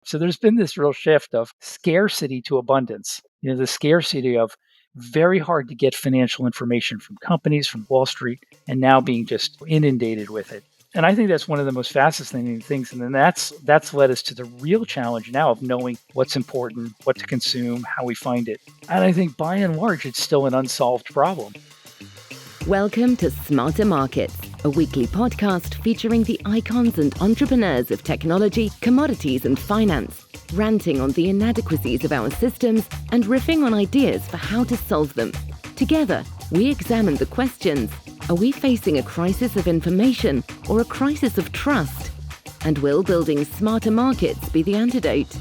So there's been this real shift of scarcity to abundance. The scarcity of very hard to get financial information from companies, from Wall Street, and now being just inundated with it. And I think that's one of the most fascinating things. And then that's led us to the real challenge now of knowing what's important, what to consume, how we find it. And I think by and large, it's still an unsolved problem. Welcome to Smarter Markets, a weekly podcast featuring the icons and entrepreneurs of technology, commodities, and finance, ranting on the inadequacies of our systems and riffing on ideas for how to solve them. Together, we examine the questions: are we facing a crisis of information or a crisis of trust? And will building smarter markets be the antidote?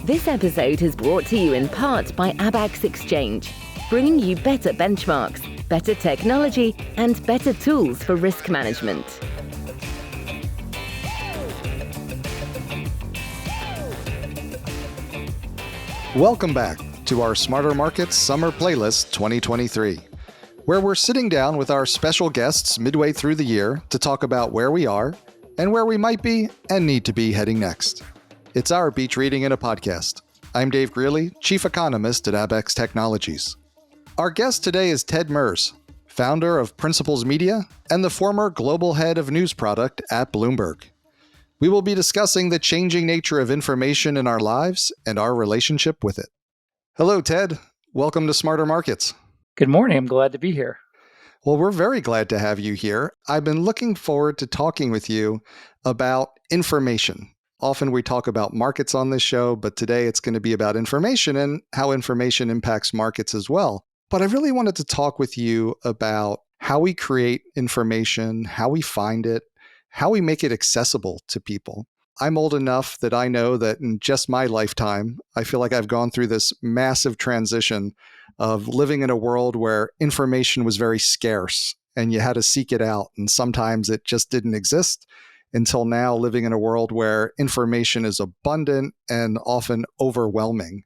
This episode is brought to you in part by Abax Exchange, bringing you better benchmarks, better technology, and better tools for risk management. Welcome back to our Smarter Markets Summer Playlist 2023, where we're sitting down with our special guests midway through the year to talk about where we are and where we might be and need to be heading next. It's our beach reading in a podcast. I'm Dave Greeley, Chief Economist at Abax Technologies. Our guest today is Ted Merz, founder of Principles Media and the former global head of news product at Bloomberg. We will be discussing the changing nature of information in our lives and our relationship with it. Hello, Ted. Welcome to Smarter Markets. Good morning. I'm glad to be here. Well, we're very glad to have you here. I've been looking forward to talking with you about information. Often we talk about markets on this show, but today it's going to be about information and how information impacts markets as well. But I really wanted to talk with you about how we create information, how we find it, how we make it accessible to people. I'm old enough that I know that in just my lifetime, I feel like I've gone through this massive transition of living in a world where information was very scarce and you had to seek it out. And sometimes it just didn't exist, until now living in a world where information is abundant and often overwhelming.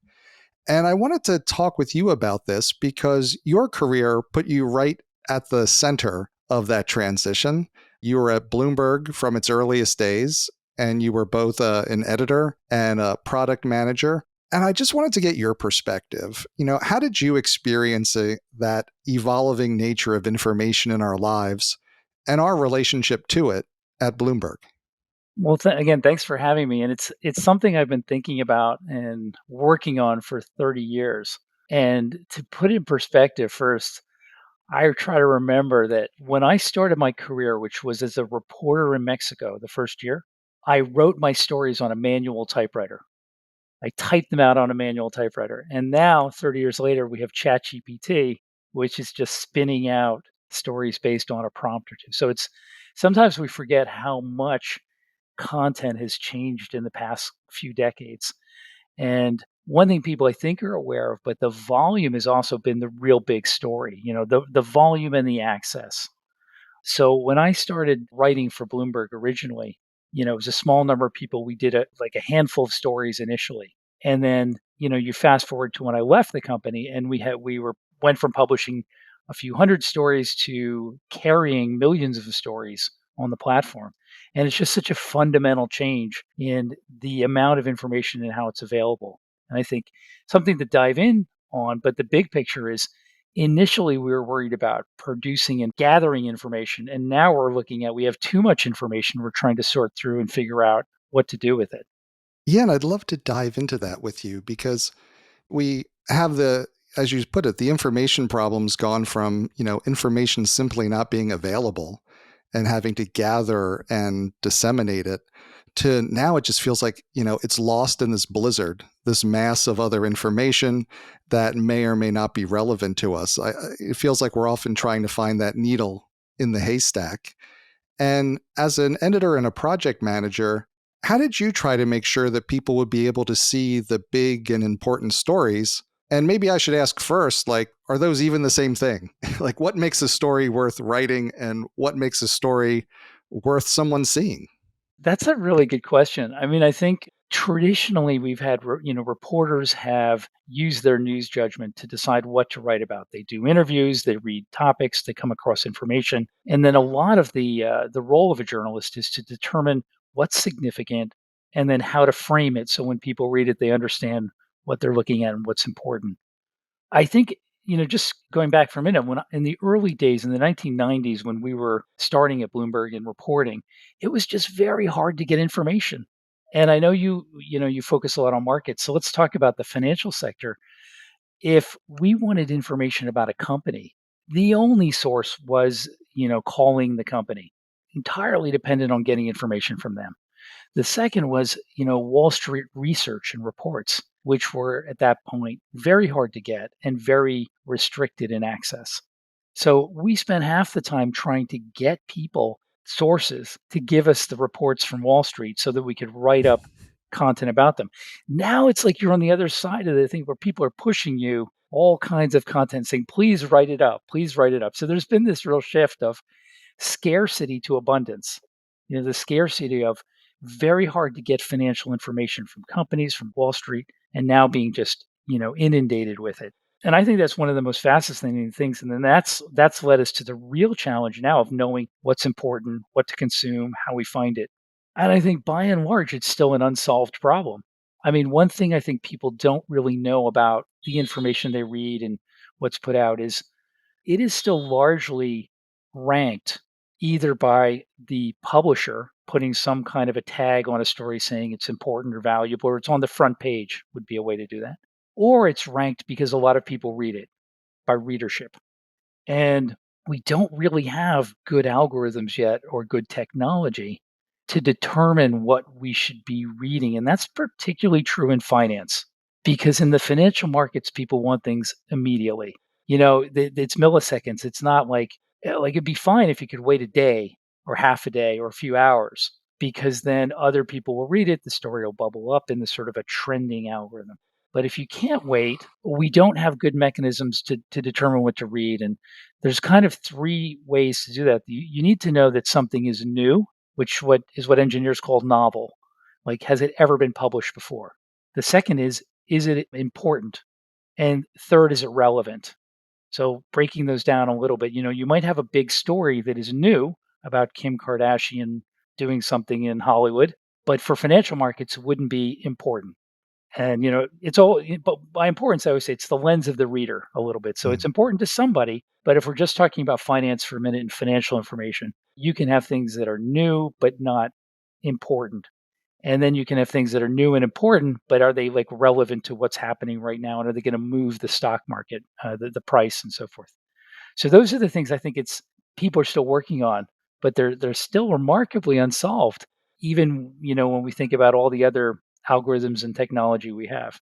And I wanted to talk with you about this because your career put you right at the center of that transition. You were at Bloomberg from its earliest days, and you were both an editor and a product manager. And I just wanted to get your perspective. How did you experience that evolving nature of information in our lives and our relationship to it at Bloomberg? Well, again, thanks for having me. And it's something I've been thinking about and working on for 30 years. And to put it in perspective first, I try to remember that when I started my career, which was as a reporter in Mexico the first year, I wrote my stories on a manual typewriter. I typed them out on a manual typewriter. And now, 30 years later, we have ChatGPT, which is just spinning out stories based on a prompt or two. So sometimes we forget how much content has changed in the past few decades. And one thing people I think are aware of, but the volume has also been the real big story, the volume and the access. So when I started writing for Bloomberg originally, it was a small number of people. We did like a handful of stories initially. And then, you fast forward to when I left the company and went from publishing a few hundred stories to carrying millions of stories on the platform. And it's just such a fundamental change in the amount of information and how it's available. And I think something to dive in on, but the big picture is initially we were worried about producing and gathering information. And now we're looking at we have too much information we're trying to sort through and figure out what to do with it. Yeah, and I'd love to dive into that with you because we have as you put it, the information problem's gone from, information simply not being available and having to gather and disseminate it to now it just feels like, it's lost in this blizzard, this mass of other information that may or may not be relevant to us. It feels like we're often trying to find that needle in the haystack. And as an editor and a project manager, how did you try to make sure that people would be able to see the big and important stories? And maybe I should ask first, are those even the same thing? What makes a story worth writing and what makes a story worth someone seeing? That's a really good question. I mean, I think traditionally we've had, reporters have used their news judgment to decide what to write about. They do interviews, they read topics, they come across information. And then a lot of the role of a journalist is to determine what's significant and then how to frame it so when people read it, they understand what they're looking at and what's important. I think, just going back for a minute, in the early days in the 1990s, when we were starting at Bloomberg and reporting, it was just very hard to get information. And I know you focus a lot on markets. So let's talk about the financial sector. If we wanted information about a company, the only source was, calling the company, entirely dependent on getting information from them. The second was, Wall Street research and reports, which were at that point very hard to get and very restricted in access. So we spent half the time trying to get people sources to give us the reports from Wall Street so that we could write up content about them. Now it's like you're on the other side of the thing where people are pushing you all kinds of content saying, please write it up, please write it up. So there's been this real shift of scarcity to abundance. The scarcity of very hard to get financial information from companies, from Wall Street, and now being just, inundated with it. And I think that's one of the most fascinating things. And then that's led us to the real challenge now of knowing what's important, what to consume, how we find it. And I think by and large, it's still an unsolved problem. I mean, one thing I think people don't really know about the information they read and what's put out is it is still largely ranked either by the publisher putting some kind of a tag on a story saying it's important or valuable, or it's on the front page would be a way to do that. Or it's ranked because a lot of people read it by readership. And we don't really have good algorithms yet or good technology to determine what we should be reading. And that's particularly true in finance because in the financial markets, people want things immediately. It's milliseconds. It's not like it'd be fine if you could wait a day or half a day or a few hours because then other people will read it. The story will bubble up in the sort of a trending algorithm. But if you can't wait, we don't have good mechanisms to determine what to read. And there's kind of three ways to do that. You need to know that something is new, which what engineers call novel. Like, has it ever been published before? The second is it important? And third, is it relevant? So breaking those down a little bit, you might have a big story that is new about Kim Kardashian doing something in Hollywood, but for financial markets, it wouldn't be important. And it's all, but by importance, I always say it's the lens of the reader a little bit. So Mm. it's important to somebody, but if we're just talking about finance for a minute and financial information, you can have things that are new but not important. And then you can have things that are new and important, but are they like relevant to what's happening right now? And are they going to move the stock market, the price, and so forth? So those are the things I think it's people are still working on, but they're still remarkably unsolved. Even when we think about all the other algorithms and technology we have.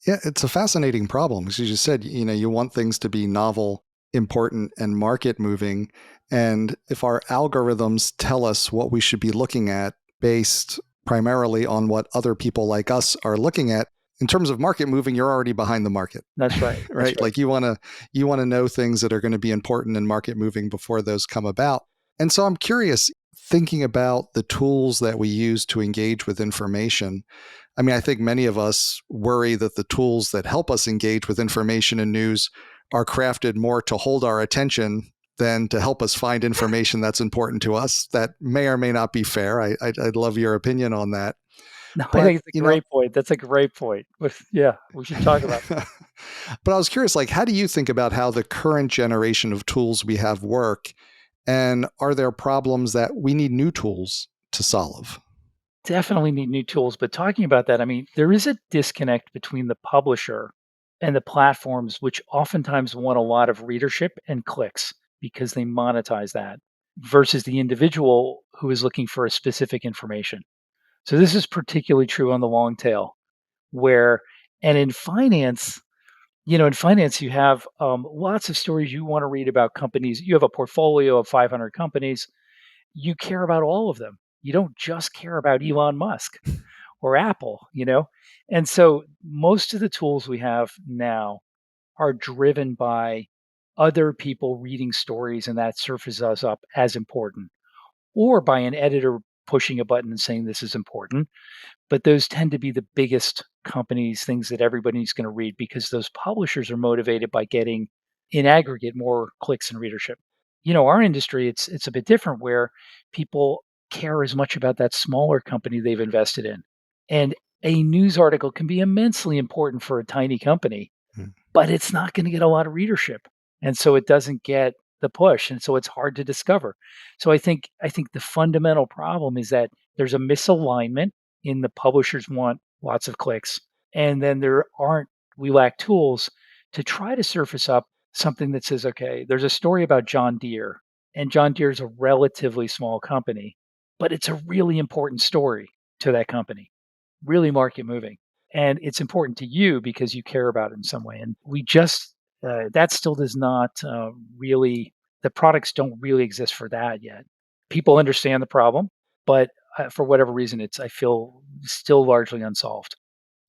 Yeah, it's a fascinating problem because you just said, you want things to be novel, important, and market moving. And if our algorithms tell us what we should be looking at based primarily on what other people like us are looking at, in terms of market moving, you're already behind the market, That's right. That's right? right. Like you want to know things that are going to be important in market moving before those come about. And so I'm curious, thinking about the tools that we use to engage with information. I mean, I think many of us worry that the tools that help us engage with information and news are crafted more to hold our attention than to help us find information that's important to us. That may or may not be fair. I'd love your opinion on that. No, I But, think it's a great point. That's a great point. Yeah, we should talk about that. but I was curious, like, how do you think about how the current generation of tools we have work? And are there problems that we need new tools to solve? Definitely need new tools. But talking about that, I mean, there is a disconnect between the publisher and the platforms, which oftentimes want a lot of readership and clicks because they monetize that versus the individual who is looking for a specific information. So this is particularly true on the long tail, where and in finance, you have lots of stories you want to read about companies. You have a portfolio of 500 companies. You care about all of them. You don't just care about Elon Musk or Apple. And so most of the tools we have now are driven by other people reading stories, and that surfaces us up as important, or by an editor pushing a button and saying this is important. But those tend to be the biggest companies, things that everybody's going to read because those publishers are motivated by getting, in aggregate, more clicks and readership. Our industry, it's a bit different where people care as much about that smaller company they've invested in. And a news article can be immensely important for a tiny company, Mm. but it's not gonna get a lot of readership, and so it doesn't get the push, and so it's hard to discover. So I think the fundamental problem is that there's a misalignment in the publishers want lots of clicks, and then there aren't we lack tools to try to surface up something that says, "Okay, there's a story about John Deere, and John Deere is a relatively small company, but it's a really important story to that company, really market moving. And it's important to you because you care about it in some way." And we just, that still does not really, the products don't really exist for that yet. People understand the problem, but for whatever reason, I feel, still largely unsolved.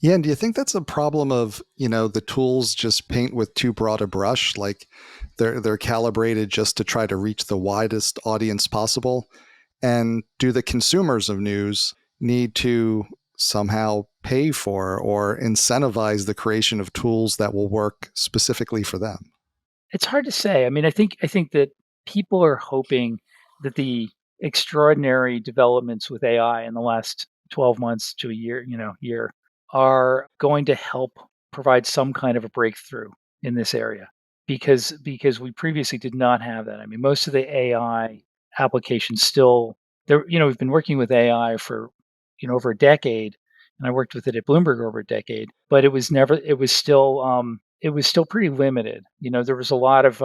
Yeah, and do you think that's a problem of, the tools just paint with too broad a brush, like they're calibrated just to try to reach the widest audience possible? And do the consumers of news need to somehow pay for or incentivize the creation of tools that will work specifically for them? It's hard to say. I mean, I think that people are hoping that the extraordinary developments with AI in the last 12 months to a year, year, are going to help provide some kind of a breakthrough in this area, because we previously did not have that. I mean, most of the AI applications still there. We've been working with AI for over a decade, and I worked with it at Bloomberg over a decade, but it was still pretty limited. There was a lot of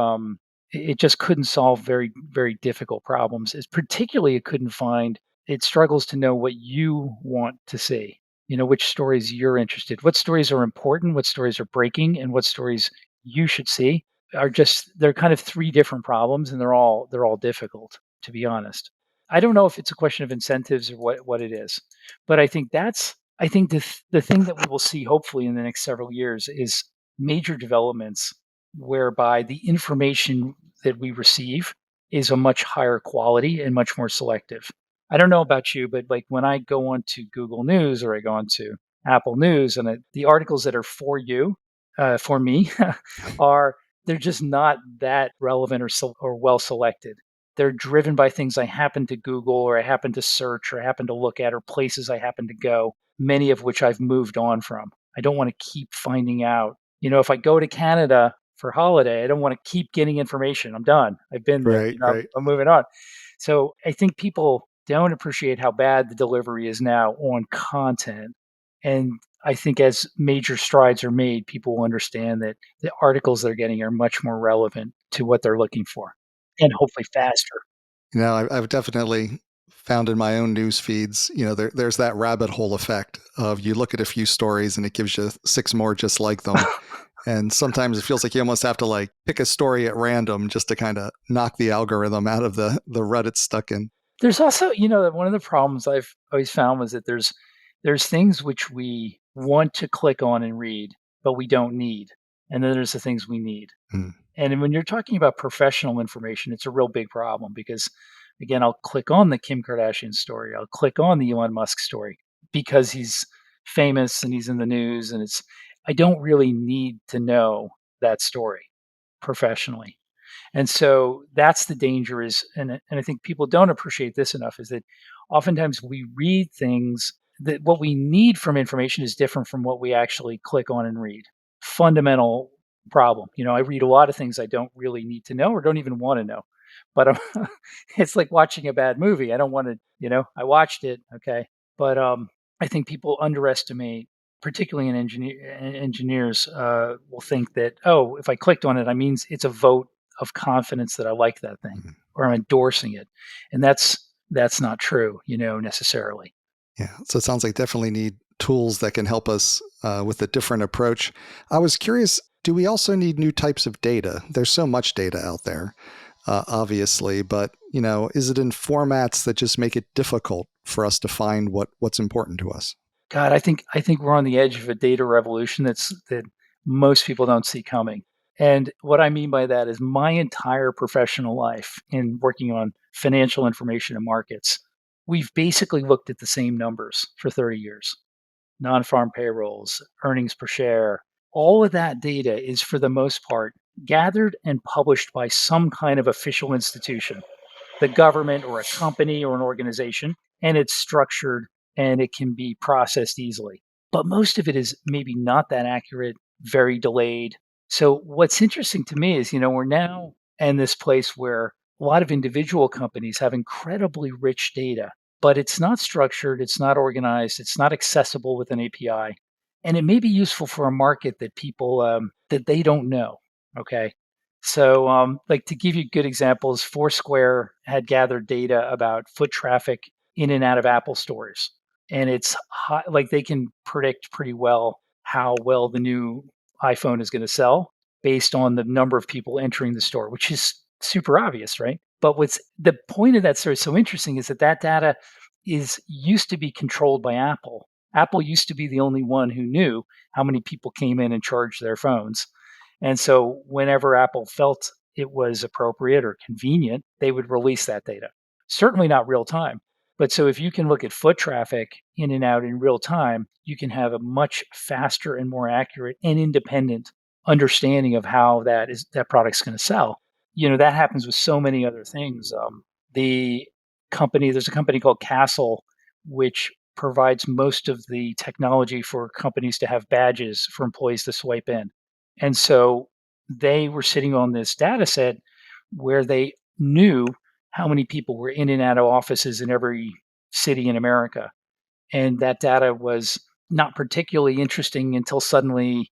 it just couldn't solve very, very difficult problems. It's particularly it couldn't find it struggles to know what you want to see. Which stories you're interested. What stories are important, what stories are breaking, and what stories you should see are just they're kind of three different problems, and they're all difficult, to be honest. I don't know if it's a question of incentives or what it is, but I think the thing that we will see hopefully in the next several years is major developments whereby the information that we receive is a much higher quality and much more selective. I don't know about you, but like when I go onto Google News or I go onto Apple News, and the articles that are for you, for me, are they're just not that relevant or well selected. They're driven by things I happen to Google or I happen to search or I happen to look at or places I happen to go, many of which I've moved on from. I don't want to keep finding out. If I go to Canada for holiday, I don't want to keep getting information. I'm done. I've been there. Right, I'm, right. I'm moving on. So I think people don't appreciate how bad the delivery is now on content. And I think as major strides are made, people will understand that the articles they're getting are much more relevant to what they're looking for and hopefully faster. I've definitely found in my own news feeds, there's that rabbit hole effect of you look at a few stories and it gives you six more just like them. And sometimes it feels like you almost have to like pick a story at random just to kind of knock the algorithm out of the rut it's stuck in. There's also, that one of the problems I've always found was that there's things which we want to click on and read, but we don't need. And then there's the things we need. Mm. And when you're talking about professional information, it's a real big problem because, again, I'll click on the Kim Kardashian story. I'll click on the Elon Musk story because he's famous and he's in the news. And I don't really need to know that story professionally. And so that's the danger and I think people don't appreciate this enough is that oftentimes we read things that what we need from information is different from what we actually click on and read. Fundamental problem. I read a lot of things I don't really need to know or don't even want to know. But it's like watching a bad movie. I don't want to, I watched it, okay. But I think people underestimate, particularly in engineers, will think that, oh, if I clicked on it, I means it's a vote of confidence that I like that thing Mhm. or I'm endorsing it. And that's not true, necessarily. Yeah. So it sounds like definitely need tools that can help us with a different approach. I was curious, do we also need new types of data? There's so much data out there, obviously, but is it in formats that just make it difficult for us to find what's important to us? God, I think we're on the edge of a data revolution that most people don't see coming. And what I mean by that is my entire professional life in working on financial information and markets, we've basically looked at the same numbers for 30 years. Non-farm payrolls, earnings per share, all of that data is for the most part gathered and published by some kind of official institution, the government or a company or an organization, and it's structured and it can be processed easily. But most of it is maybe not that accurate, very delayed. So what's interesting to me is, we're now in this place where a lot of individual companies have incredibly rich data, but it's not structured, it's not organized, it's not accessible with an API, and it may be useful for a market that people that they don't know. Okay, so like to give you good examples, Foursquare had gathered data about foot traffic in and out of Apple stores, and it's like they can predict pretty well how well the new iPhone is going to sell based on the number of people entering the store, which is super obvious, right? But what's the point of that story so interesting is that that data is used to be controlled by Apple. Apple used to be the only one who knew how many people came in and charged their phones. And so whenever Apple felt it was appropriate or convenient, they would release that data. Certainly not real time. But so if you can look at foot traffic in and out in real time, you can have a much faster and more accurate and independent understanding of how that product's going to sell. That happens with so many other things. The there's a company called Castle, which provides most of the technology for companies to have badges for employees to swipe in. And so they were sitting on this data set where they knew how many people were in and out of offices in every city in America. And that data was not particularly interesting until suddenly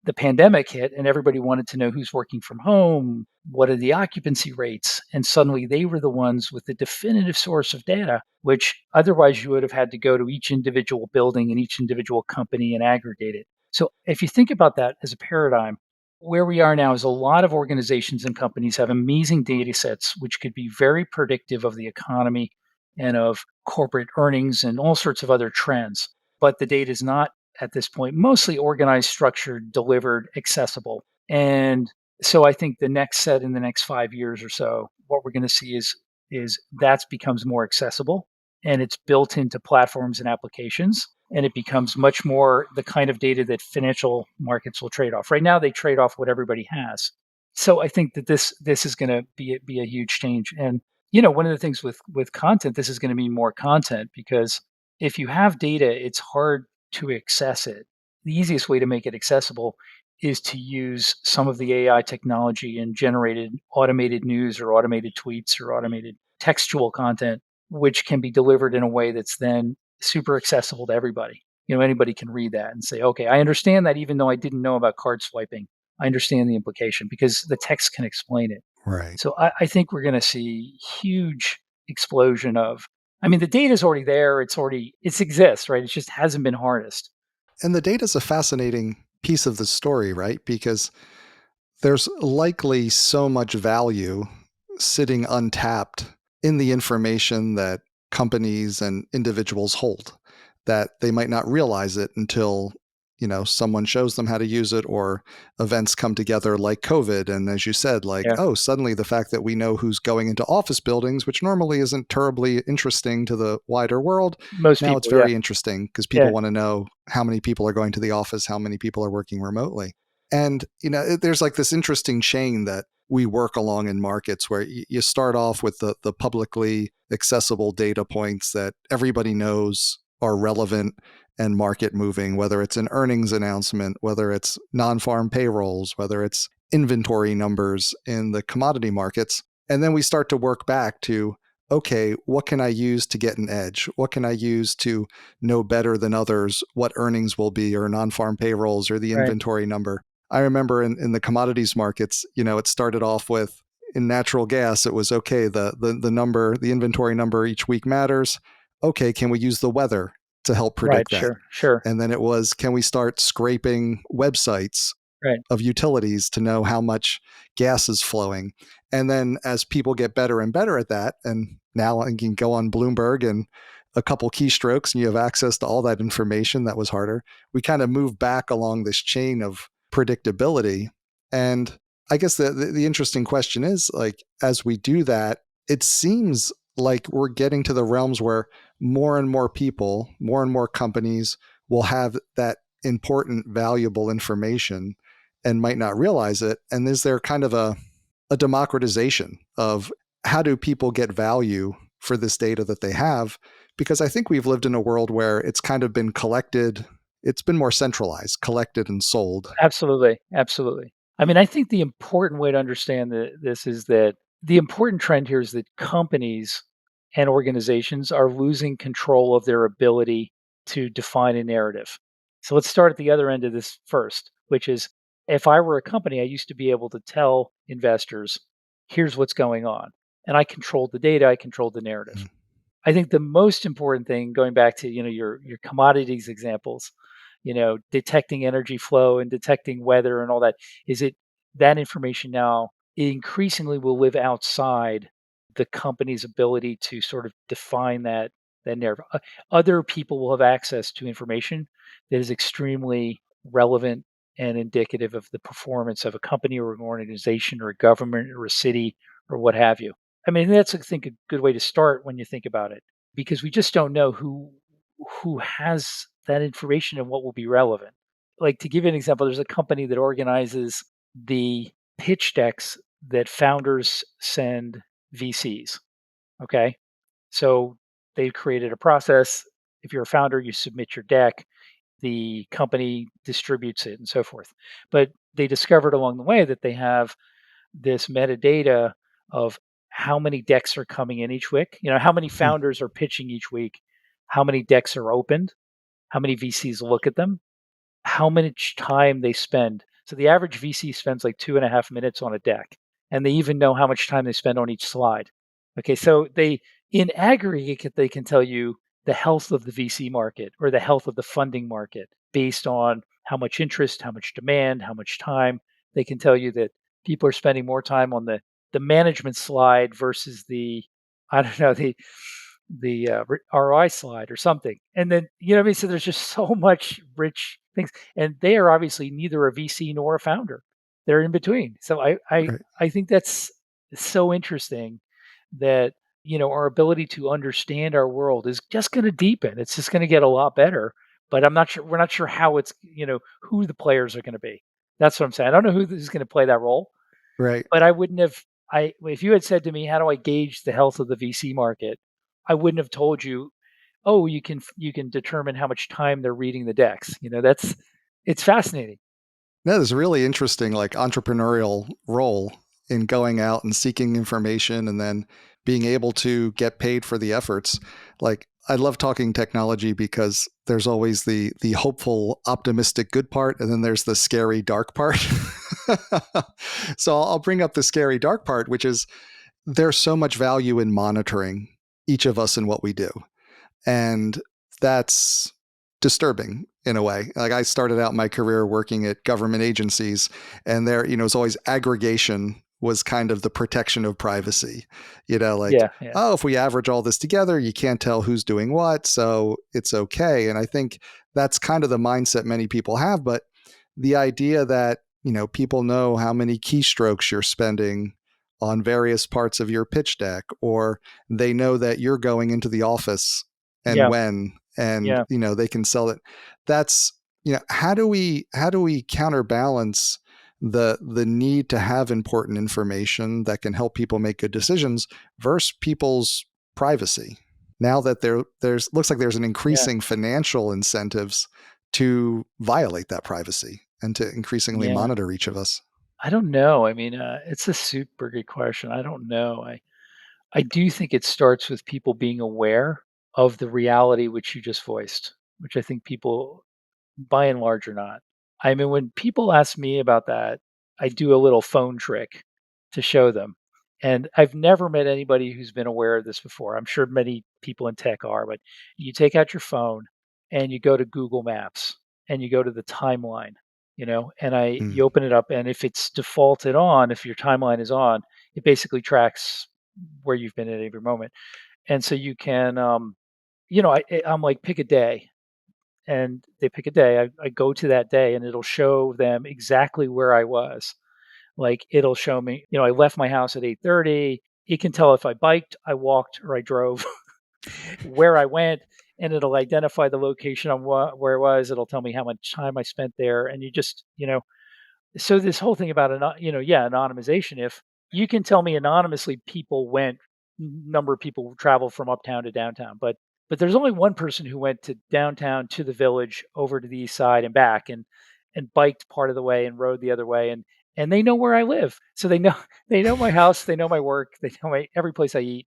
the pandemic hit and everybody wanted to know who's working from home, what are the occupancy rates, and suddenly they were the ones with the definitive source of data, which otherwise you would have had to go to each individual building and each individual company and aggregate it. So if you think about that as a paradigm, where we are now is a lot of organizations and companies have amazing data sets which could be very predictive of the economy and of corporate earnings and all sorts of other trends, but the data is not at this point, mostly organized, structured, delivered, accessible. And so I think the next set in the next 5 years or so, what we're going to see is that becomes more accessible and it's built into platforms and applications. And it becomes much more the kind of data that financial markets will trade off. Right now, they trade off what everybody has. So I think that this is going to be a huge change. And one of the things with content, this is going to be more content because if you have data, it's hard to access it. The easiest way to make it accessible is to use some of the AI technology and generated automated news or automated tweets or automated textual content, which can be delivered in a way that's then super accessible to everybody. Anybody can read that and say, okay, I understand that even though I didn't know about card swiping, I understand the implication because the text can explain it. Right. So I think we're going to see huge explosion of. I mean, the data is already there. It exists, right? It just hasn't been harnessed. And the data is a fascinating piece of the story, right? Because there's likely so much value sitting untapped in the information that companies and individuals hold that they might not realize it until someone shows them how to use it or events come together like COVID. And as you said, like, Yeah, oh, suddenly the fact that we know who's going into office buildings, which normally isn't terribly interesting to the wider world, most now it's people. Yeah, very interesting because people yeah, want to know how many people are going to the office, how many people are working remotely. And, there's like this interesting chain that we work along in markets where you start off with the publicly accessible data points that everybody knows are relevant and market moving, whether it's an earnings announcement, whether it's non-farm payrolls, whether it's inventory numbers in the commodity markets. And then we start to work back to, okay, what can I use to get an edge? What can I use to know better than others what earnings will be or non-farm payrolls or the right, inventory number? I remember in the commodities markets, it started off with in natural gas, it was okay, the number, the inventory number each week matters. Okay, can we use the weather to help right. predict that? Sure, sure. And then it was, can we start scraping websites Right, of utilities to know how much gas is flowing? And then as people get better and better at that, and now you can go on Bloomberg and a couple keystrokes and you have access to all that information that was harder. We kind of move back along this chain of predictability. And I guess the interesting question is like, as we do that, it seems like we're getting to the realms where more and more people, more and more companies will have that important, valuable information and might not realize it. And is there kind of a democratization of how do people get value for this data that they have? Because I think we've lived in a world where it's kind of been collected, it's been more centralized, collected and sold. Absolutely, absolutely. I mean, I think the important way to understand this is that the important trend here is that companies and organizations are losing control of their ability to define a narrative. So let's start at the other end of this first, which is if I were a company, I used to be able to tell investors, here's what's going on. And I controlled the data, I controlled the narrative. Mm. I think the most important thing, going back to your commodities examples, detecting energy flow and detecting weather and all that, is it that information now increasingly will live outside the company's ability to sort of define that narrative. Other people will have access to information that is extremely relevant and indicative of the performance of a company or an organization or a government or a city or what have you. I mean, that's, I think, a good way to start when you think about it, because we just don't know who has that information and what will be relevant. Like, to give you an example, there's a company that organizes the pitch decks that founders send VCs. Okay, so they've created a process. If you're a founder, you submit your deck. The company distributes it and so forth. But they discovered along the way that they have this metadata of how many decks are coming in each week, how many Hmm. founders are pitching each week, how many decks are opened, how many VCs look at them, how much time they spend. So the average VC spends like 2.5 minutes on a deck, and they even know how much time they spend on each slide. Okay, so in aggregate, they can tell you the health of the VC market or the health of the funding market based on how much interest, how much demand, how much time. They can tell you that people are spending more time on the management slide versus the, I don't know, the ROI slide or something. And then, what I mean? So there's just so much rich things. And they are obviously neither a VC nor a founder. They're in between. So Right. I think that's so interesting that, our ability to understand our world is just going to deepen. It's just going to get a lot better. But we're not sure how it's, who the players are going to be. That's what I'm saying. I don't know who's going to play that role, Right. but I wouldn't have if you had said to me, "How do I gauge the health of the VC market?" I wouldn't have told you, "Oh, you can determine how much time they're reading the decks." It's fascinating. No, there's a really interesting like entrepreneurial role in going out and seeking information and then being able to get paid for the efforts. Like I love talking technology because there's always the hopeful, optimistic good part, and then there's the scary dark part. So I'll bring up the scary dark part, which is there's so much value in monitoring each of us and what we do. And that's disturbing in a way. Like I started out my career working at government agencies, and there, it's always aggregation was kind of the protection of privacy. Like, Yeah, yeah, oh, if we average all this together, you can't tell who's doing what, so it's okay. And I think that's kind of the mindset many people have. But the idea that, people know how many keystrokes you're spending on various parts of your pitch deck, or they know that you're going into the office and yeah, when, and yeah, they can sell it. That's how do we counterbalance the need to have important information that can help people make good decisions versus people's privacy, now that there's looks like there's an yeah, increasing financial incentives to violate that privacy and to increasingly yeah. monitor each of us. I don't know. I mean, it's a super good question. I don't know. I do think it starts with people being aware of the reality which you just voiced, which I think people by and large are not. I mean, when people ask me about that, I do a little phone trick to show them. And I've never met anybody who's been aware of this before. I'm sure many people in tech are, but you take out your phone and you go to Google Maps and you go to the timeline, and Mm. you open it up, and if it's defaulted on, if your timeline is on, it basically tracks where you've been at every moment. And so you can I'm like, pick a day, and they pick a day. I go to that day and it'll show them exactly where I was. Like, it'll show me, I left my house at 8:30. It can tell if I biked, I walked, or I drove, where I went, and it'll identify the location on where it was. It'll tell me how much time I spent there. And so this whole thing about, anonymization, if you can tell me anonymously people went, number of people travel from uptown to downtown, but but there's only one person who went to downtown, to the village, over to the east side and back, and biked part of the way and rode the other way, and they know where I live. So they know they know my house, they know my work, they know my every place I eat.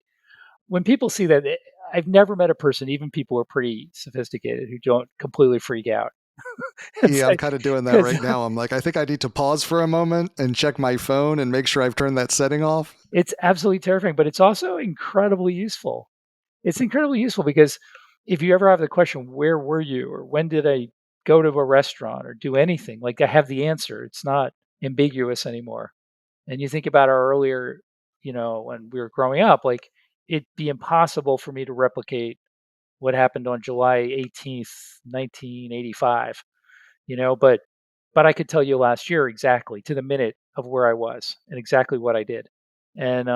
When people see that, I've never met a person, even people who are pretty sophisticated, who don't completely freak out. It's Yeah, I'm like, kind of doing that 'cause right now. I'm like, I think I need to pause for a moment and check my phone and make sure I've turned that setting off. it's absolutely terrifying, but it's also incredibly useful. It's incredibly useful because if you ever have the question, "Where were you?" or "When did I go to a restaurant?" or do anything, like, I have the answer. It's not ambiguous anymore. And you think about our earlier, when we were growing up, like, it'd be impossible for me to replicate what happened on July 18th, 1985, but I could tell you last year exactly to the minute of where I was and exactly what I did. And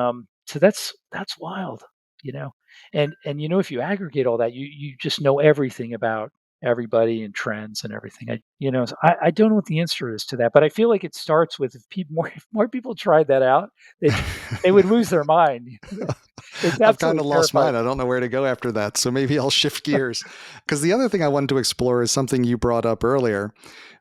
so that's wild, you know. And if you aggregate all that, you just know everything about everybody and trends and everything. So I don't know what the answer is to that, but I feel like it starts with, if people more if more people tried that out, they would lose their mind. It's I've kind absolutely of lost terrifying. mine. I don't know where to go after that. So maybe I'll shift gears. Because the other thing I wanted to explore is something you brought up earlier,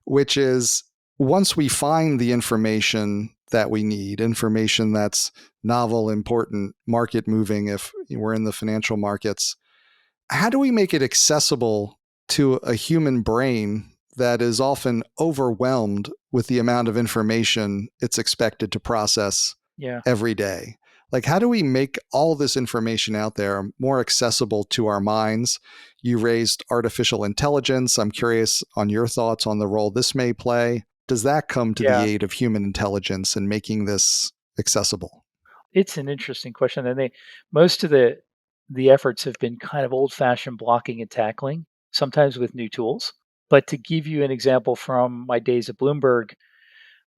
which is once we find the information that we need, information that's novel, important, market moving, if we're in the financial markets, how do we make it accessible to a human brain that is often overwhelmed with the amount of information it's expected to process Yeah, every day? Like, how do we make all this information out there more accessible to our minds? You raised artificial intelligence. I'm curious on your thoughts on the role this may play. Does that come to the yeah. aid of human intelligence in making this accessible? It's an interesting question, and most of the efforts have been kind of old-fashioned blocking and tackling, sometimes with new tools. But to give you an example from my days at Bloomberg,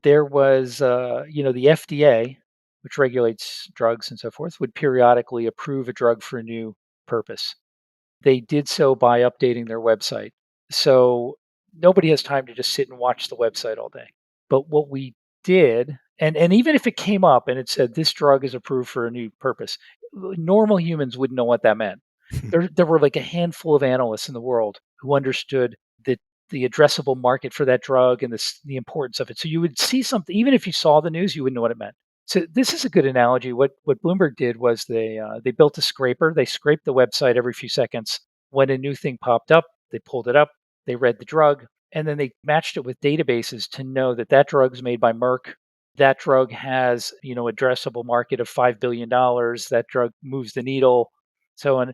there was, the FDA, which regulates drugs and so forth, would periodically approve a drug for a new purpose. They did so by updating their website. So nobody has time to just sit and watch the website all day. But what we did, and even if it came up and it said this drug is approved for a new purpose, normal humans wouldn't know what that meant. There were like a handful of analysts in the world who understood that the addressable market for that drug and the importance of it. So you would see something, even if you saw the news, you wouldn't know what it meant. So this is a good analogy. What Bloomberg did was they built a scraper. They scraped the website every few seconds. When a new thing popped up, they pulled it up. They read the drug, and then they matched it with databases to know that that drug's made by Merck. That drug has addressable market of $5 billion. That drug moves the needle, so on.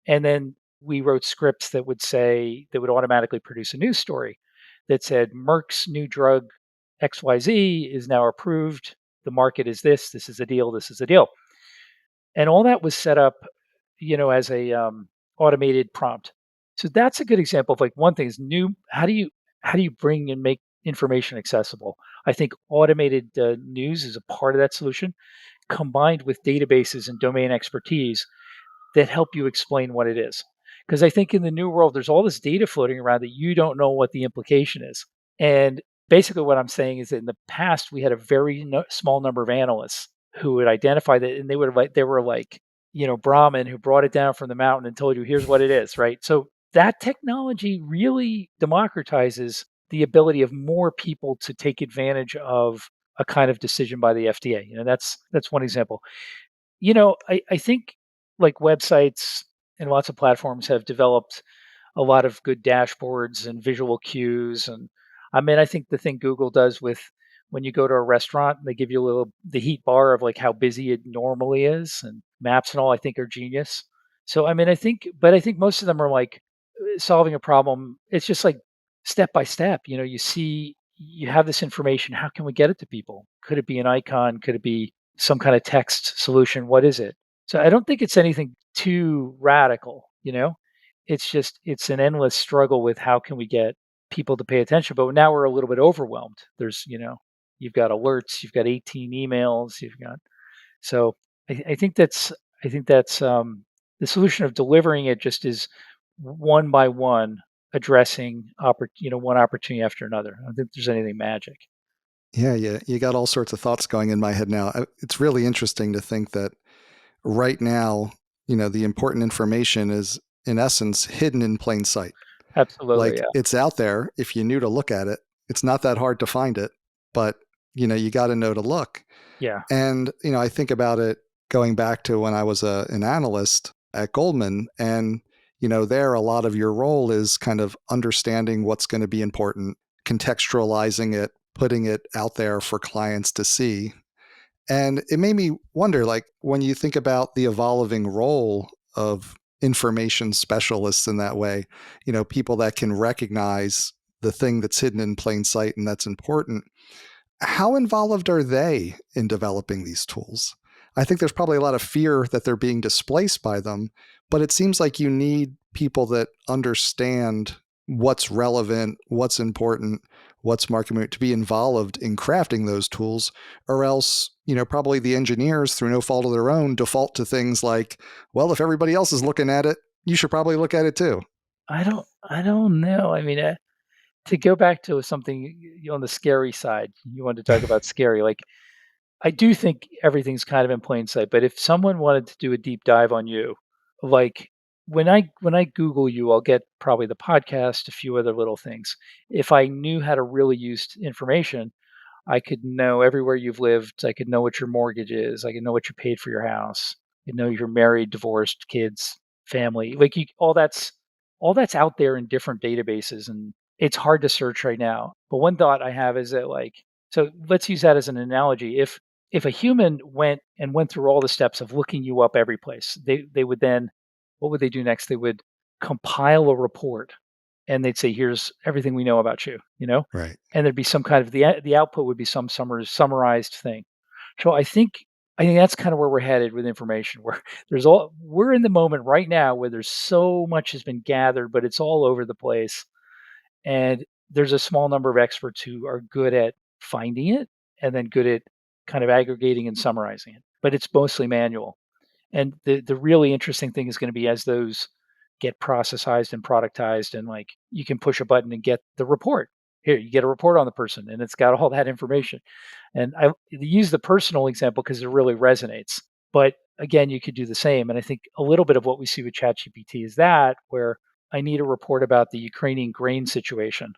And then we wrote scripts that would automatically produce a news story that said Merck's new drug XYZ is now approved. The market is this. This is a deal. This is a deal. And all that was set up, as a automated prompt. So that's a good example of, like, one thing is new. How do you bring and make information accessible? I think automated news is a part of that solution, combined with databases and domain expertise that help you explain what it is. Because I think in the new world, there's all this data floating around that you don't know what the implication is. And basically, what I'm saying is that in the past, we had a very small number of analysts who would identify that, and they were like, Brahmin who brought it down from the mountain and told you, here's what it is, right? So that technology really democratizes the ability of more people to take advantage of a kind of decision by the FDA. That's one example. I think, like, websites and lots of platforms have developed a lot of good dashboards and visual cues. And I mean, I think the thing Google does with when you go to a restaurant, they give you the heat bar of like how busy it normally is, and maps and all, I think, are genius. So I mean, I think most of them are like solving a problem. It's just like step by step. You have this information. How can we get it to people? Could it be an icon? Could it be some kind of text solution? What is it? So I don't think it's anything too radical. It's an endless struggle with how can we get people to pay attention. But now we're a little bit overwhelmed. You've got alerts, you've got 18 emails, you've got so I think that's the solution of delivering it just is one by one addressing one opportunity after another. I don't think there's anything magic. Yeah, you got all sorts of thoughts going in my head now. It's really interesting to think that right now, the important information is in essence, hidden in plain sight. Absolutely, Like yeah. it's out there. If you knew to look at it, it's not that hard to find it, but you got to know to look. Yeah. And, I think about it going back to when I was an analyst at Goldman. And, there a lot of your role is kind of understanding what's going to be important, contextualizing it, putting it out there for clients to see. And it made me wonder, like, when you think about the evolving role of information specialists in that way, people that can recognize the thing that's hidden in plain sight and that's important, how involved are they in developing these tools? I think there's probably a lot of fear that they're being displaced by them, but it seems like you need people that understand what's relevant, what's important, what's market moving to be involved in crafting those tools, or else, probably the engineers, through no fault of their own, default to things like, well, if everybody else is looking at it, you should probably look at it too. I don't know. I mean, to go back to something on the scary side, you wanted to talk about scary. Like, I do think everything's kind of in plain sight, but if someone wanted to do a deep dive on you, like when I Google you, I'll get probably the podcast, a few other little things. If I knew how to really use information, I could know everywhere you've lived. I could know what your mortgage is. I could know what you paid for your house. I could know you're married, divorced, kids, family. Like all that's out there in different databases, and it's hard to search right now. But one thought I have is that so let's use that as an analogy. If a human went through all the steps of looking you up every place, they would then what would they do next? They would compile a report and they'd say, "Here's everything we know about you," Right. and there'd be some kind of the output would be some summarized thing. So I think that's kind of where we're headed with information. Where we're in the moment right now where there's so much has been gathered, but it's all over the place, and there's a small number of experts who are good at finding it and then good at kind of aggregating and summarizing it. But it's mostly manual. And the really interesting thing is going to be as those get processized and productized, and like you can push a button and get the report. Here, you get a report on the person, and it's got all that information. And I use the personal example because it really resonates. But again, you could do the same. And I think a little bit of what we see with ChatGPT is that where I need a report about the Ukrainian grain situation,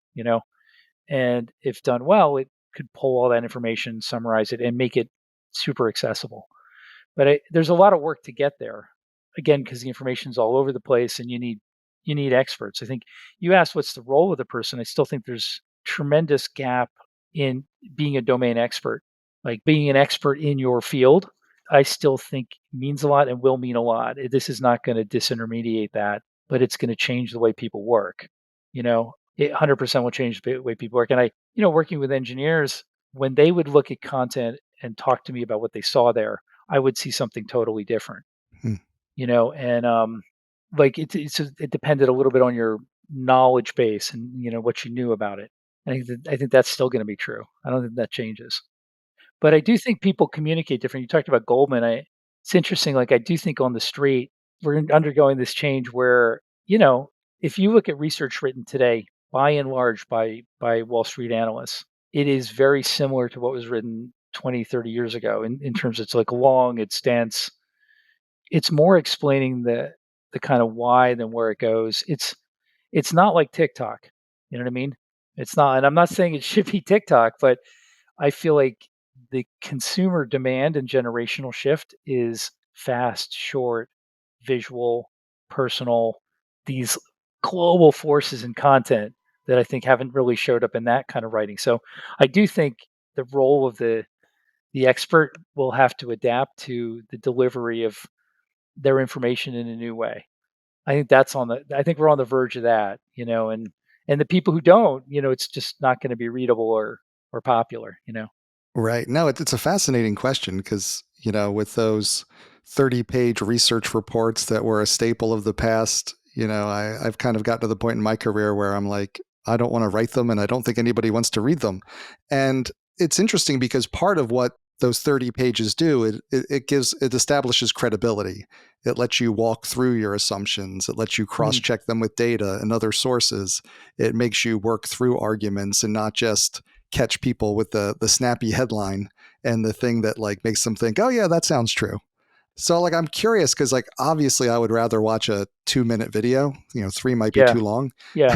and if done well, it could pull all that information, summarize it, and make it super accessible. But there's a lot of work to get there. Again, because the information's all over the place, and you need experts. I think you asked what's the role of the person. I still think there's tremendous gap in being a domain expert, like being an expert in your field. I still think means a lot and will mean a lot. This is not going to disintermediate that, but it's going to change the way people work. It 100% will change the way people work. And working with engineers, when they would look at content and talk to me about what they saw there, I would see something totally different, Hmm. and like it depended a little bit on your knowledge base and what you knew about it. I think that's still going to be true. I don't think that changes. But I do think people communicate different. You talked about Goldman. It's interesting. Like I do think on the street, we're undergoing this change where if you look at research written today, by and large by Wall Street analysts, it is very similar to what was written 20, 30 years ago in terms of it's like long, it's dense, it's more explaining the kind of why than where it goes. It's not like TikTok. You know what I mean? It's not, and I'm not saying it should be TikTok, but I feel like the consumer demand and generational shift is fast, short, visual, personal, these global forces in content that I think haven't really showed up in that kind of writing. So I do think the role of the expert will have to adapt to the delivery of their information in a new way. I think we're on the verge of that, and the people who don't, it's just not going to be readable or popular. Right. No, it's a fascinating question because, with those 30-page research reports that were a staple of the past, I've kind of gotten to the point in my career where I'm like, I don't want to write them and I don't think anybody wants to read them. And it's interesting because part of what those 30 pages do, it establishes credibility. It lets you walk through your assumptions. It lets you cross Mm, check them with data and other sources. It makes you work through arguments and not just catch people with the snappy headline and the thing that like makes them think, oh yeah, that sounds true. So like I'm curious because like obviously I would rather watch a 2-minute video. 3 might be Yeah, too long. yeah.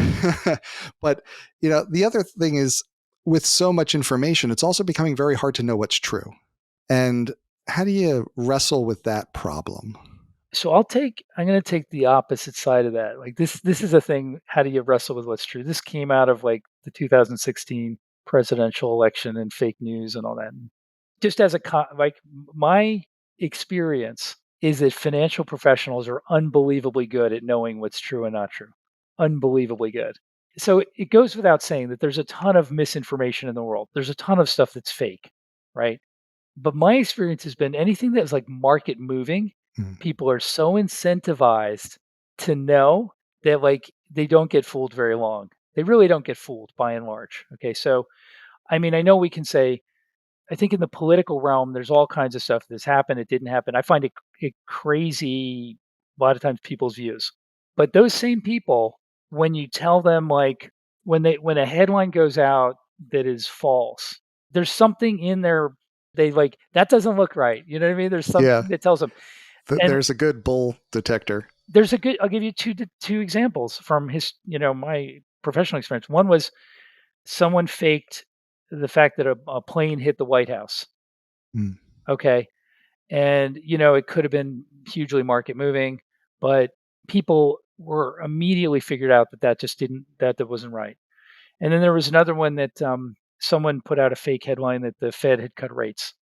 But the other thing is with so much information, it's also becoming very hard to know what's true. And how do you wrestle with that problem? So I'm going to take the opposite side of that. Like this is a thing. How do you wrestle with what's true? This came out of like the 2016 presidential election and fake news and all that. Just as my experience is that financial professionals are unbelievably good at knowing what's true and not true. Unbelievably good. So it goes without saying that there's a ton of misinformation in the world. There's a ton of stuff that's fake, right? But my experience has been anything that's like market moving, Mm. people are so incentivized to know that like they don't get fooled very long. They really don't get fooled by and large. Okay. So, I mean, I know we can say, I think in the political realm, there's all kinds of stuff that's happened. It didn't happen. I find it crazy a lot of times people's views. But those same people, when you tell them like when a headline goes out that is false, there's something in there they like that doesn't look right. You know what I mean? There's Yeah, something that tells them. And there's a good bull detector. there's a good I'll give you two examples from my professional experience. One was someone faked the fact that a plane hit the White House. Mm. Okay. And, it could have been hugely market moving, but people were immediately figured out that that wasn't right. And then there was another one that someone put out a fake headline that the Fed had cut rates,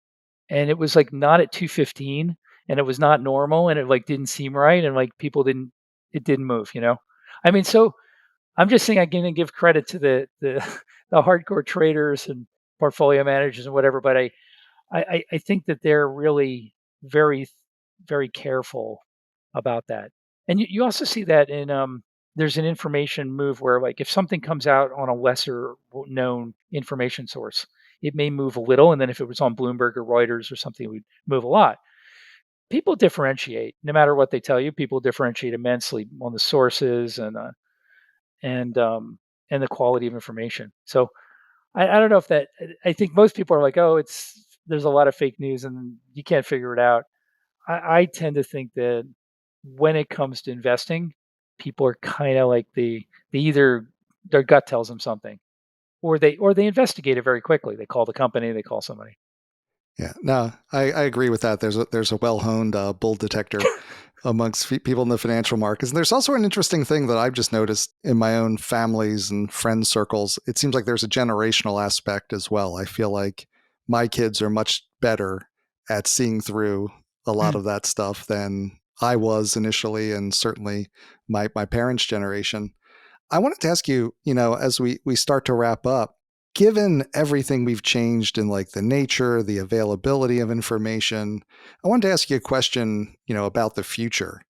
and it was like not at 215, and it was not normal, and it like didn't seem right, and like it didn't move. I mean, so I'm just saying I'm going to give credit to the the hardcore traders and portfolio managers and whatever, but I think that they're really very, very careful about that. And you also see that in there's an information move where like if something comes out on a lesser known information source, it may move a little, and then if it was on Bloomberg or Reuters or something, it would move a lot. People differentiate no matter what they tell you. People differentiate immensely on the sources and and the quality of information. So I don't know if that I think most people are like, "Oh, there's a lot of fake news and you can't figure it out." I tend to think that when it comes to investing, people are kinda like they either their gut tells them something, or they investigate it very quickly. They call the company, they call somebody. Yeah, no, I agree with that. There's a well honed bull detector amongst people in the financial markets. And there's also an interesting thing that I've just noticed in my own families and friend circles. It seems like there's a generational aspect as well. I feel like my kids are much better at seeing through a lot Mm. of that stuff than I was initially, and certainly my parents' generation. I wanted to ask you, as we start to wrap up, given everything we've changed in like the nature, the availability of information, I wanted to ask you a question, about the future.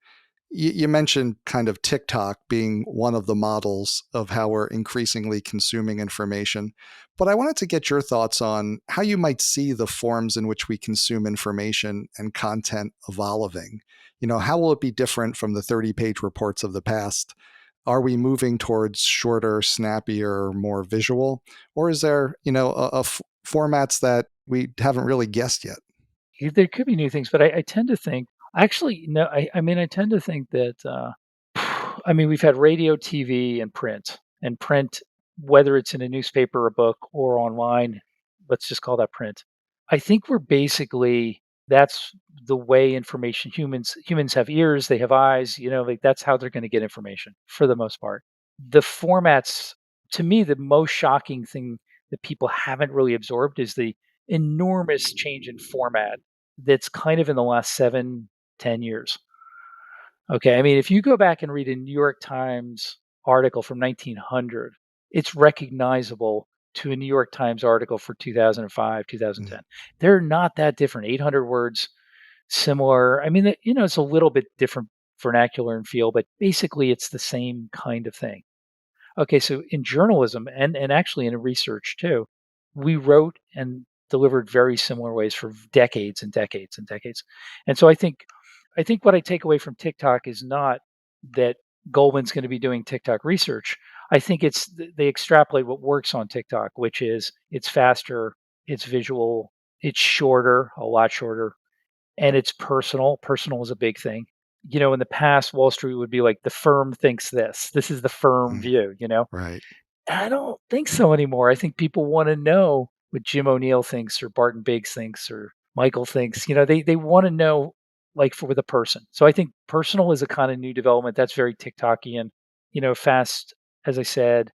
You mentioned kind of TikTok being one of the models of how we're increasingly consuming information. But I wanted to get your thoughts on how you might see the forms in which we consume information and content evolving. How will it be different from the 30-page reports of the past? Are we moving towards shorter, snappier, more visual? Or is there, formats that we haven't really guessed yet? There could be new things, but I tend to think actually, no, I mean, I tend to think that, I mean, we've had radio, TV, and print, whether it's in a newspaper, a book, or online, let's just call that print. I think we're basically that's the way information humans have ears, they have eyes, like that's how they're going to get information for the most part. The formats, to me, the most shocking thing that people haven't really absorbed is the enormous change in format that's kind of in the last 7, 10 years. Okay, I mean, if you go back and read a New York Times article from 1900, it's recognizable to a New York Times article for 2005, Mm. 2010. They're not that different. 800 words, similar. I mean, it's a little bit different vernacular and feel, but basically it's the same kind of thing. Okay, so in journalism and actually in research too, we wrote and delivered very similar ways for decades and decades and decades. And so I think what I take away from TikTok is not that Goldman's going to be doing TikTok research. I think they extrapolate what works on TikTok, which is it's faster, it's visual, it's shorter, a lot shorter, and it's personal. Personal is a big thing. In the past, Wall Street would be like the firm thinks this. This is the firm Mm, view. right. I don't think so anymore. I think people want to know what Jim O'Neill thinks or Barton Biggs thinks or Michael thinks. They want to know like for the person. So I think personal is a kind of new development that's very TikTokian, fast, as I said.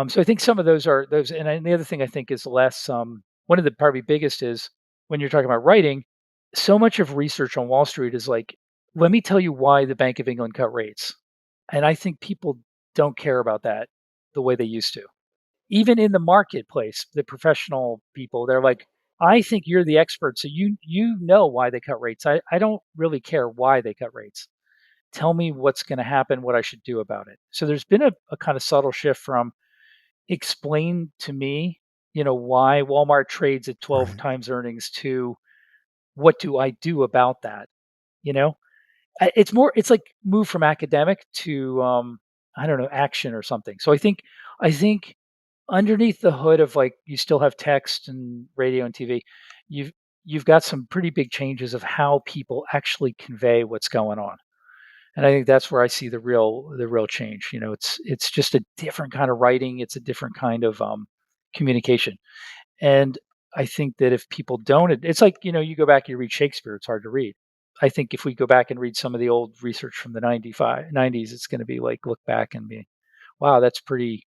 So I think some of those are those, and the other thing I think is less. One of the probably biggest is when you're talking about writing. So much of research on Wall Street is like, let me tell you why the Bank of England cut rates, and I think people don't care about that the way they used to. Even in the marketplace, the professional people, they're like, I think you're the expert, so you know why they cut rates. I don't really care why they cut rates. Tell me what's going to happen, what I should do about it. So there's been a kind of subtle shift from explain to me, why Walmart trades at 12 Right. times earnings to what do I do about that? You know, it's like move from academic to I don't know, action or something. So I think underneath the hood of like you still have text and radio and TV, you've you've got some pretty big changes of how people actually convey what's going on. And I think that's where I see the real change. It's just a different kind of writing, it's a different kind of communication. And I think that if people don't, it's like, you go back, you read Shakespeare, it's hard to read. I think if we go back and read some of the old research from the 90s, it's going to be like, look back and be, wow, that's pretty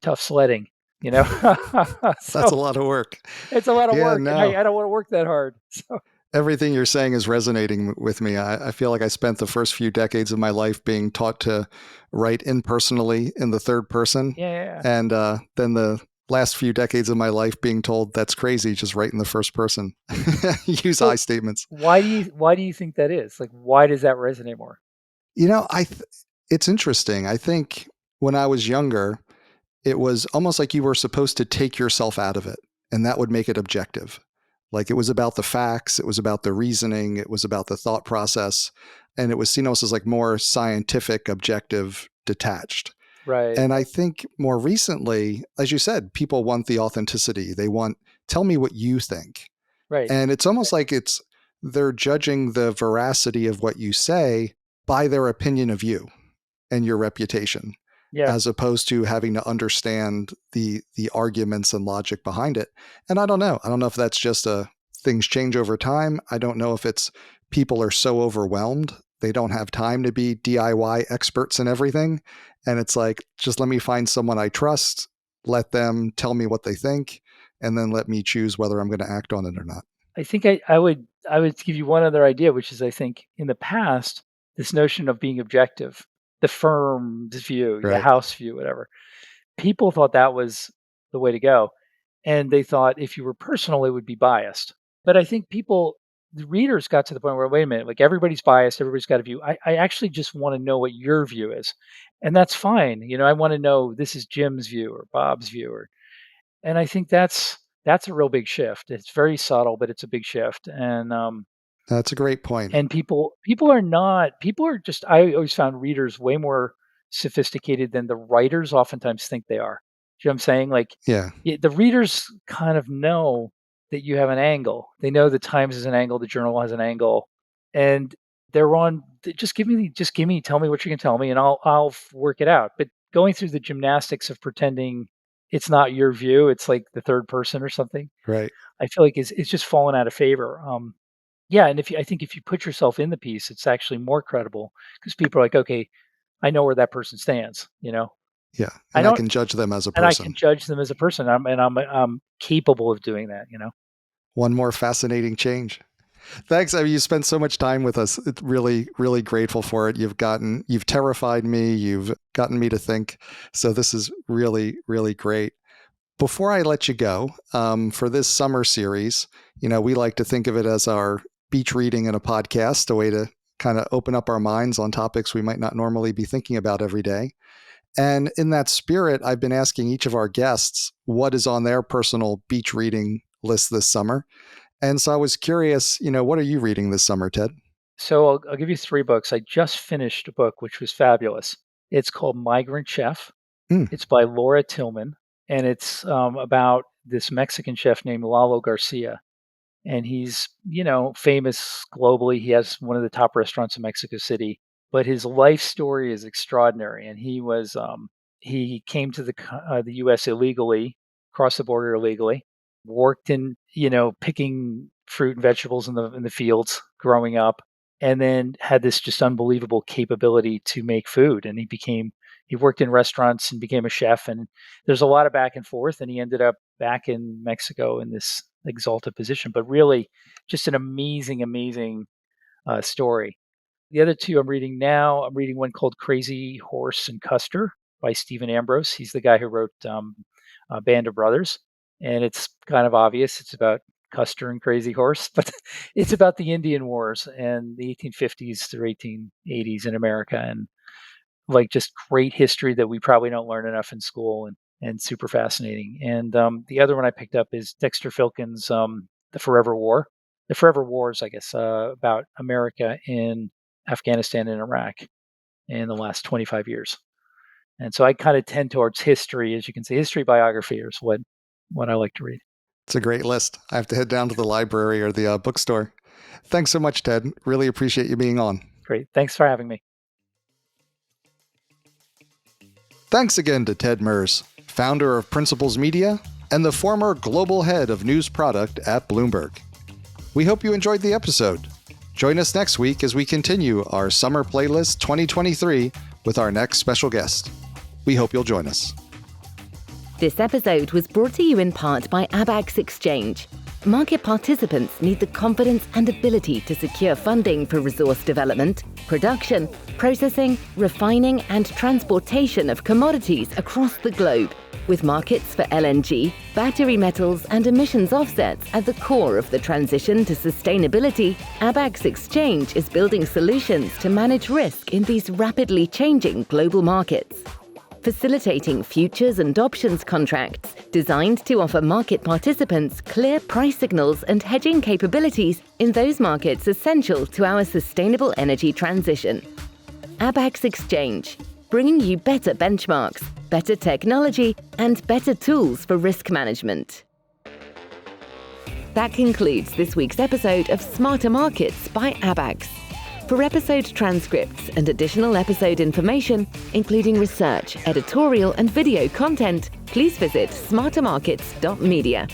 tough sledding, you know? That's So a lot of work. it's a lot of Yeah, work, and no. I don't want to work that hard. So Everything you're saying is resonating with me. I feel like I spent the first few decades of my life being taught to write impersonally in the third person. yeah, yeah, yeah. And then the last few decades of my life being told that's crazy, just write in the first person. Use I So statements. why do you think that is? Like, why does that resonate more? You know, it's interesting. I think when I was younger, it was almost like you were supposed to take yourself out of it, and that would make it objective. Like it was about the facts, it was about the reasoning, it was about the thought process, and it was seen almost as like more scientific, objective, detached. Right, And I right, think more recently, as you said, people want the authenticity. They want, tell me what you think. right, And it's almost like they're judging the veracity of what you say by their opinion of you and your reputation, yeah. as opposed to having to understand the arguments and logic behind it. And I don't know. I don't know if that's just a things change over time. I don't know if it's people are so overwhelmed they don't have time to be DIY experts in everything. And it's like, just let me find someone I trust, let them tell me what they think, and then let me choose whether I'm going to act on it or not. I think I would give you one other idea, which is I think in the past, this notion of being objective, the firm's view, the Right. house view, whatever, people thought that was the way to go. And they thought if you were personal, it would be biased. But I think the readers got to the point where, wait a minute, like everybody's biased, everybody's got a view. I actually just want to know what your view is. And that's fine. I want to know this is Jim's view or Bob's view and I think that's a real big shift. It's very subtle, but it's a big shift. That's a great point. And people are just I always found readers way more sophisticated than the writers oftentimes think they are. Do you know what I'm saying? Like Yeah. the readers kind of know that you have an angle. They know the Times has an angle, the Journal has an angle, and just give me, tell me what you can tell me, and I'll work it out. But going through the gymnastics of pretending it's not your view, it's like the third person or something. Right. I feel like it's just fallen out of favor. Yeah, and I think if you put yourself in the piece, it's actually more credible because people are like, okay, I know where that person stands. Yeah. I And I don't, can judge them as a and I can person. judge them as a person. I'm capable of doing that. One more fascinating change. Thanks. I mean, you spent so much time with us. It's really, really grateful for it. You've terrified me. You've gotten me to think. So this is really, really great. Before I let you go, for this summer series, we like to think of it as our beach reading in a podcast, a way to kind of open up our minds on topics we might not normally be thinking about every day. And in that spirit, I've been asking each of our guests what is on their personal beach reading list this summer. And so I was curious, what are you reading this summer, Ted? So I'll give you 3 books. I just finished a book which was fabulous. It's called Migrant Chef. Mm, It's by Laura Tillman, and it's about this Mexican chef named Lalo Garcia. and he's, famous globally. He has one of the top restaurants in Mexico City, but his life story is extraordinary. And he came to the U.S. illegally, crossed the border illegally, worked in, picking fruit and vegetables in the fields growing up, and then had this just unbelievable capability to make food. And he worked in restaurants and became a chef. And there's a lot of back and forth. And he ended up back in Mexico in this exalted position. But really, just an amazing, amazing story. The other two I'm reading one called Crazy Horse and Custer by Stephen Ambrose. He's the guy who wrote Band of Brothers. And it's kind of obvious. It's about Custer and Crazy Horse, but it's about the Indian Wars and the 1850s through 1880s in America, and like just great history that we probably don't learn enough in school, and super fascinating. And the other one I picked up is Dexter Filkins' The Forever War. The Forever War is, I guess, about America in Afghanistan and Iraq in the last 25 years. And so I kind of tend towards history, as you can see. History biography is what I like to read. It's a great list. I have to head down to the library or the bookstore. Thanks so much, Ted. Really appreciate you being on. Great. Thanks for having me. Thanks again to Ted Merz, founder of Principles Media and the former global head of news product at Bloomberg. We hope you enjoyed the episode. Join us next week as we continue our Summer Playlist 2023 with our next special guest. We hope you'll join us. This episode was brought to you in part by Abax Exchange. Market participants need the confidence and ability to secure funding for resource development, production, processing, refining, and transportation of commodities across the globe, with markets for LNG, battery metals, and emissions offsets at the core of the transition to sustainability. Abax Exchange is building solutions to manage risk in these rapidly changing global markets, facilitating futures and options contracts designed to offer market participants clear price signals and hedging capabilities in those markets essential to our sustainable energy transition. Abax Exchange, bringing you better benchmarks, better technology, and better tools for risk management. That concludes this week's episode of Smarter Markets by Abax. For episode transcripts and additional episode information, including research, editorial, and video content, please visit smartermarkets.media.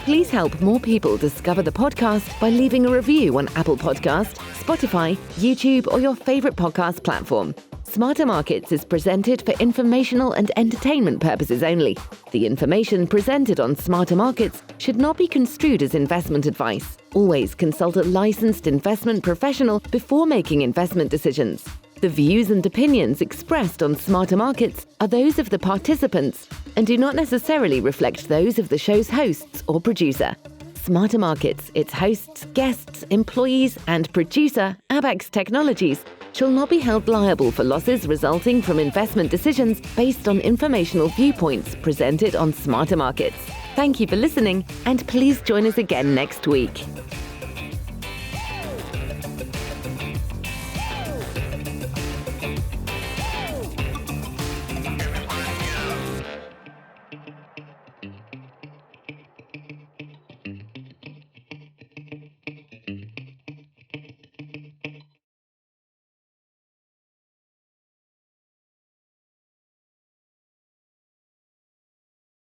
Please help more people discover the podcast by leaving a review on Apple Podcast, Spotify, YouTube, or your favorite podcast platform. Smarter Markets is presented for informational and entertainment purposes only. The information presented on Smarter Markets should not be construed as investment advice. Always consult a licensed investment professional before making investment decisions. The views and opinions expressed on Smarter Markets are those of the participants and do not necessarily reflect those of the show's hosts or producer. Smarter Markets, its hosts, guests, employees, and producer, Abax Technologies, shall not be held liable for losses resulting from investment decisions based on informational viewpoints presented on Smarter Markets. Thank you for listening, and please join us again next week.